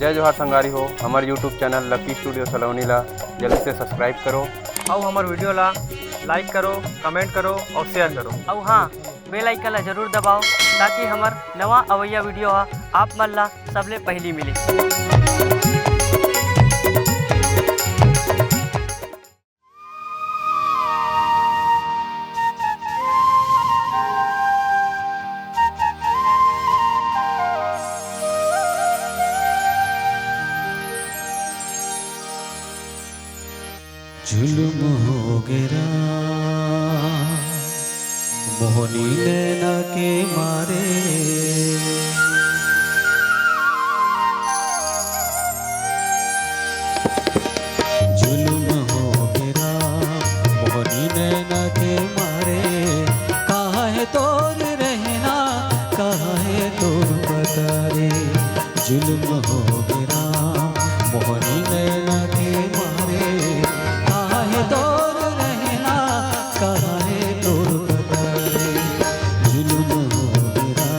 जय जोहार संगारी हो। हमारे यूट्यूब चैनल लकी स्टूडियो सलोनी ला जल्दी से सब्सक्राइब करो और हमारे वीडियो ला लाइक करो, कमेंट करो और शेयर करो। और हाँ, बेल आइकन ला जरूर दबाओ ताकि हमार नवा अवैया वीडियो आप मन ला सबले पहली मिली। जुल्म हो गिरा मोहनी नैना के मारे, जुल्म हो गिरा मोहनी नैना के मारे। कहाँ है तोर रहना, कहाँ है तोर बता रे। जुल्म हो गिरा मोहनी नैना के मारे, तोर रहना कहाँ है तोर बता रे। जुल्म हो गिरा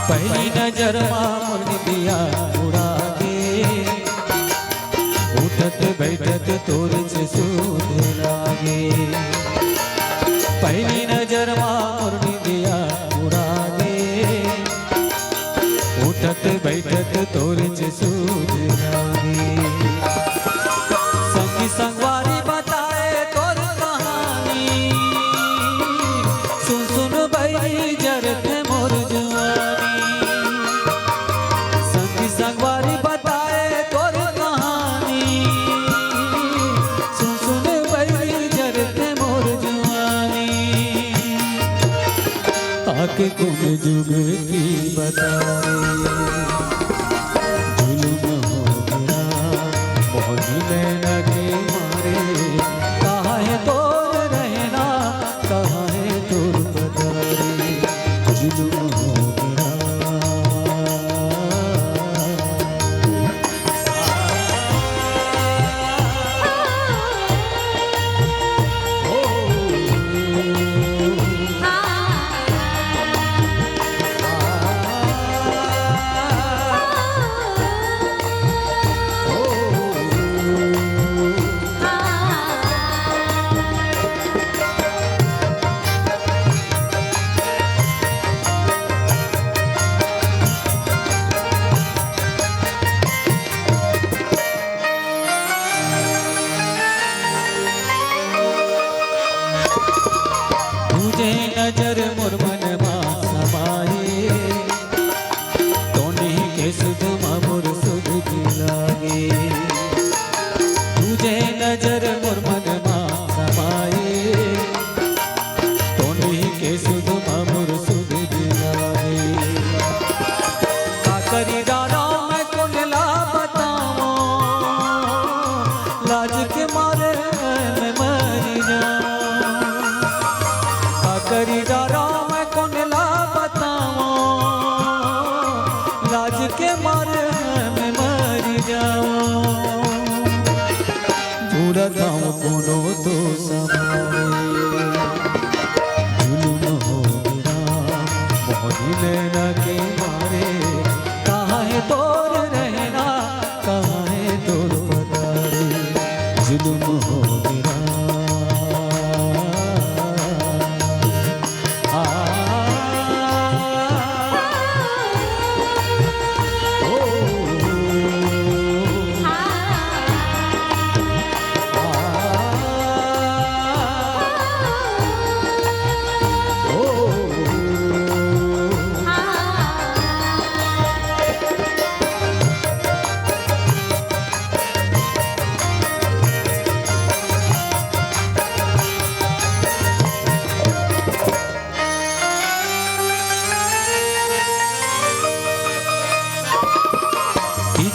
पहली नजर मामुर दिया उड़ा के, उठत बैठत तोर से सूद लागे। पहली नजर मामुर दिया उड़ा के, उठत बैठत तोर से सूद लागे। संगी संगवारी बताए तोर कहानी, सुन सुन बई जरत मोर जवानी। संगवारी बताए तोर कहानी, सुन सुन बई जरते मोर जवानी। आके तुम जुग की बता रे। जुल्म हो गिरा मोहनी नैना के मारे, कहाँ है तोर रहना, कहाँ है तोर बता रे। जुल्म हो गिरा तुझे नजर मोर मन मा समाए, तोनी के सुध मोर सुध लागे। तुझे नजर मोर मन मा समाए, तोनी के सुध मोर सुध लागे। का करी डारा मैं कौन ला बताऊं, लाज के मारे मैं मर जाऊं। करी डारा मैं कौन ला बताऊं, लाज के मारे मैं मर जाऊं। पूरा गाँव कोनो तो संभाले। जुल्म हो गिरा मोहनी नैना के मारे, कहाँ है तोर रहना, कहाँ है तोर बता रे। जुल्म हो गिरा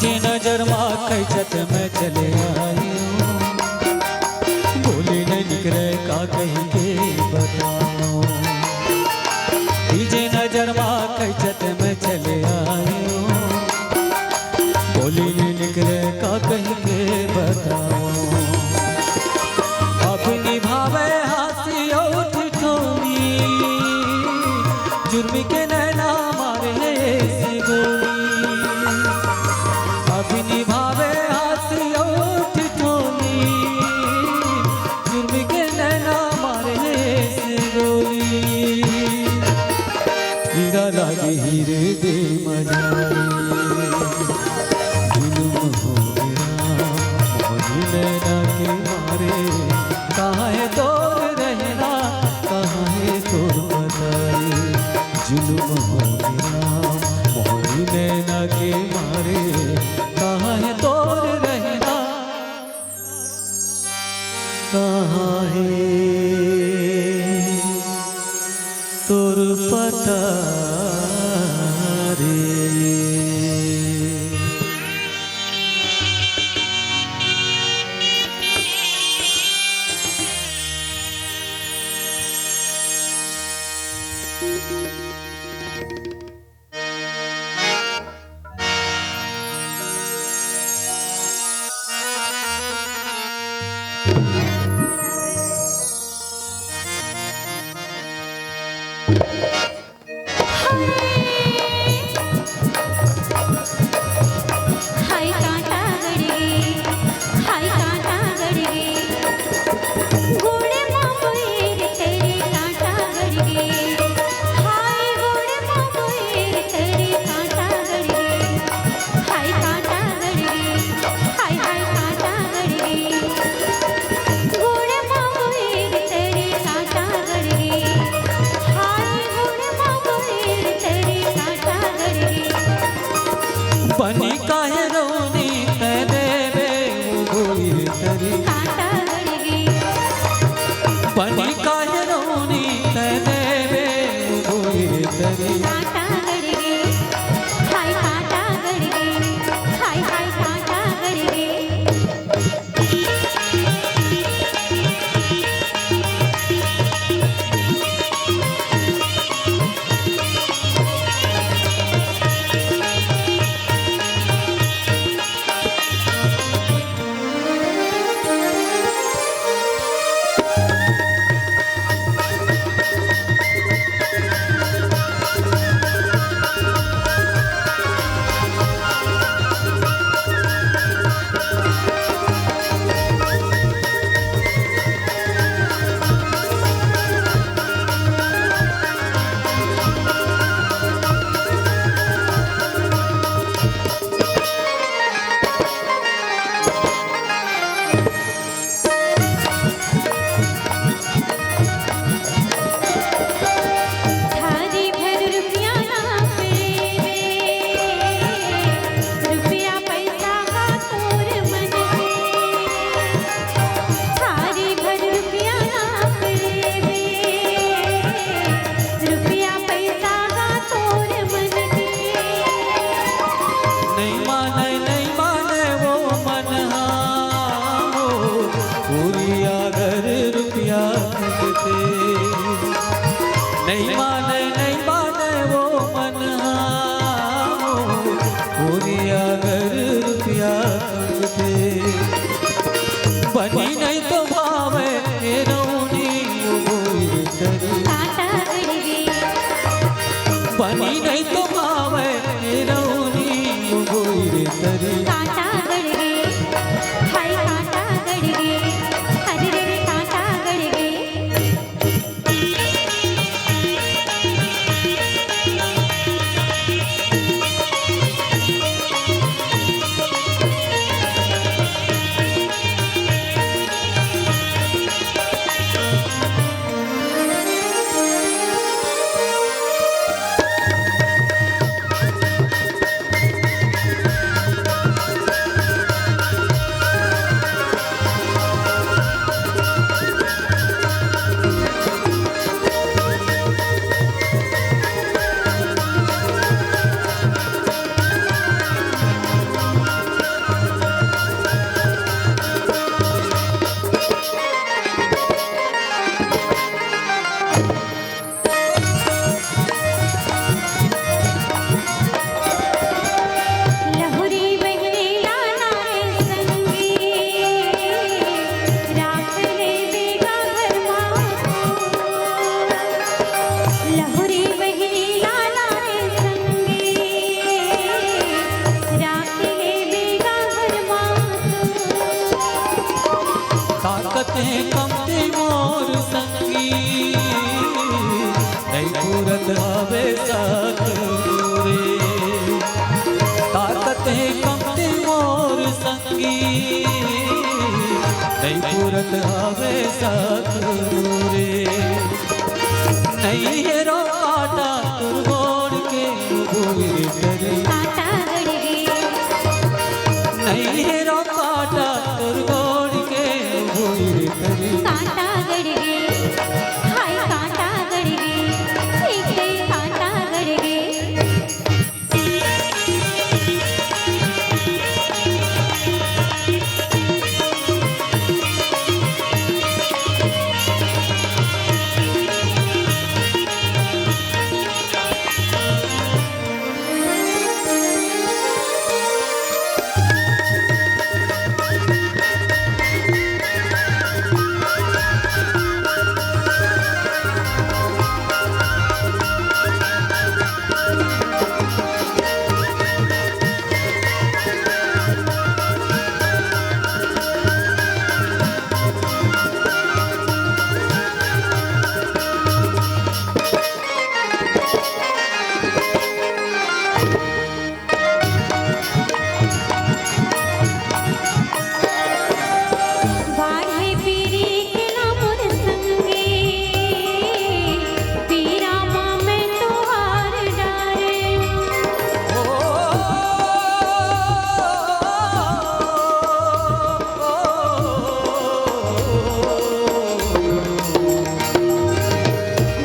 तीजे नजर माँ कैचत में चले आई बोली नहीं निकले का कहीं के बताओ तीजे नजर माँ कैचत में चले आई बोली नहीं निकले का कहीं के बताओ अब निभावे हाथी और ठिठोनी जुर्मी के नैना मारे ऐसी गोली अब निभावे हाथी और ठिठोनी जुर्मी के नैना मारे ऐसी गोली हीरा लागे हीरे दे मजारी जुल्म हो गया मोही नैना के मारे कहाँ है तोर रहना कहाँ है तोर बताई जुल्म हो गया मोही नैना के मारे कहाँ है तोर रहना कहाँ है तोर पता रे हाय कांटा गड़गे हाय कांटा गड़गे गोड़े मांगोएर तेरे कांटा गड़गे हाय गोड़े मांगोएर तेरे कांटा गड़गे हाय कांटा गड़गे हाय हाय कांटा गड़गे गोड़े मांगोएर तेरे कांटा गड़गे हाय गोड़े मांगोएर तेरे कांटा गड़गे बनी काहे रोनी तेरे बे गोरी तरी कांटा गड़गे बनी काहे रोनी तेरे बे गोरी तरी कांटा गड़गे हाय कांटा गड़गे हाय हाय कांटा गड़गे थारी भर रुपया ना पेरे रुपया पैसा का तोर मन थारी भर रुपया ना पेरे रुपया पैसा का तोर मन नहीं माने वो मन हो पूरी अगर रुपया खंडते नहीं माने वो मन हो पूरी अगर रुपया खंडते बनी नहीं तो भावे रौनी गोरी तरी कांटा गड़गे बनी नहीं तो भावे रौनी गोरी तरी कते कमते मोर संगी नहीं पूरत आवे साथ रे नहीं है रो काटा तुरगोड़ के भूल करे काटा गड़ गे नहीं है रो काटा तुरगोड़ के भूल करे काटा गड़ गे हाय काटा गड़ गे एक दे काटा गड़ गे बाढ़े पीरी के ना मोर संगे पीरा माँ मैं तोहार डारे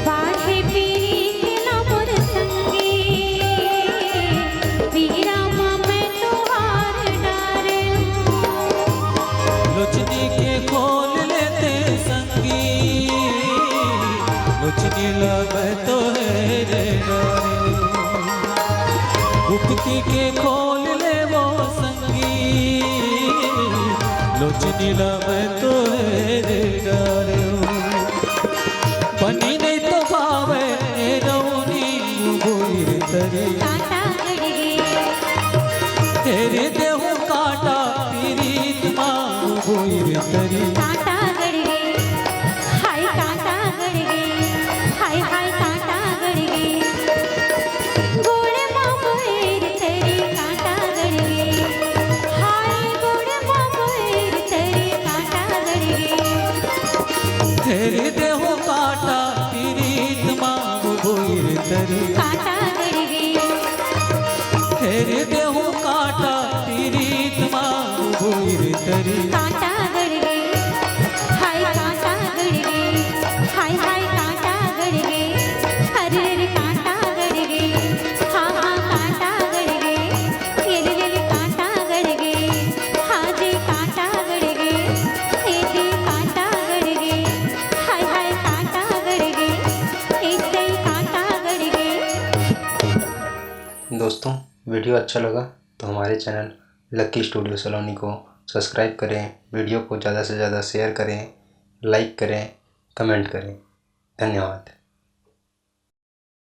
बाढ़े पीरी के ना मोर संगे पीरा माँ मैं तोहार डारे लोचनी के खोल लेते संगी लोचनी लगे तो है रे डारे गुप्ती के खोल ले वो संगी लोचनी लगे तो है रे डारे बनी नहीं तो भावे रौनी गोई तरी काटा गड़ गे तेरे देहु काटा पीरीत माँ गोई तरी काटा गड़ गे हाय काटा गड़ गे हाय हाय काटा गड़ गे गोड़े माँ मोर तेरे काटा गड़ गे हाय गोड़े माँ मोर तेरे काटा गड़ गे तेरे देहु काटा पीरीत माँ गोई तरी काटा गड़ गे तेरे देहु काटा पीरीत माँ गोई तरी काटा गड़ गे हाय काटा गड़ गे हाय हाय काटा गड़ गे अरे रे काटा गड़ गे हाँ हाँ काटा गड़ गे ये रे काटा गड़ गे हाँ जे काटा गड़ गे ये जे काटा गड़ गे हाय हाय काटा गड़ गे एक दे काटा गड़ गे। दोस्तों वीडियो अच्छा लगा तो हमारे चैनल लकी स्टूडियो सलोनी को सब्सक्राइब करें, वीडियो को ज़्यादा से ज़्यादा शेयर करें, लाइक करें, कमेंट करें। धन्यवाद।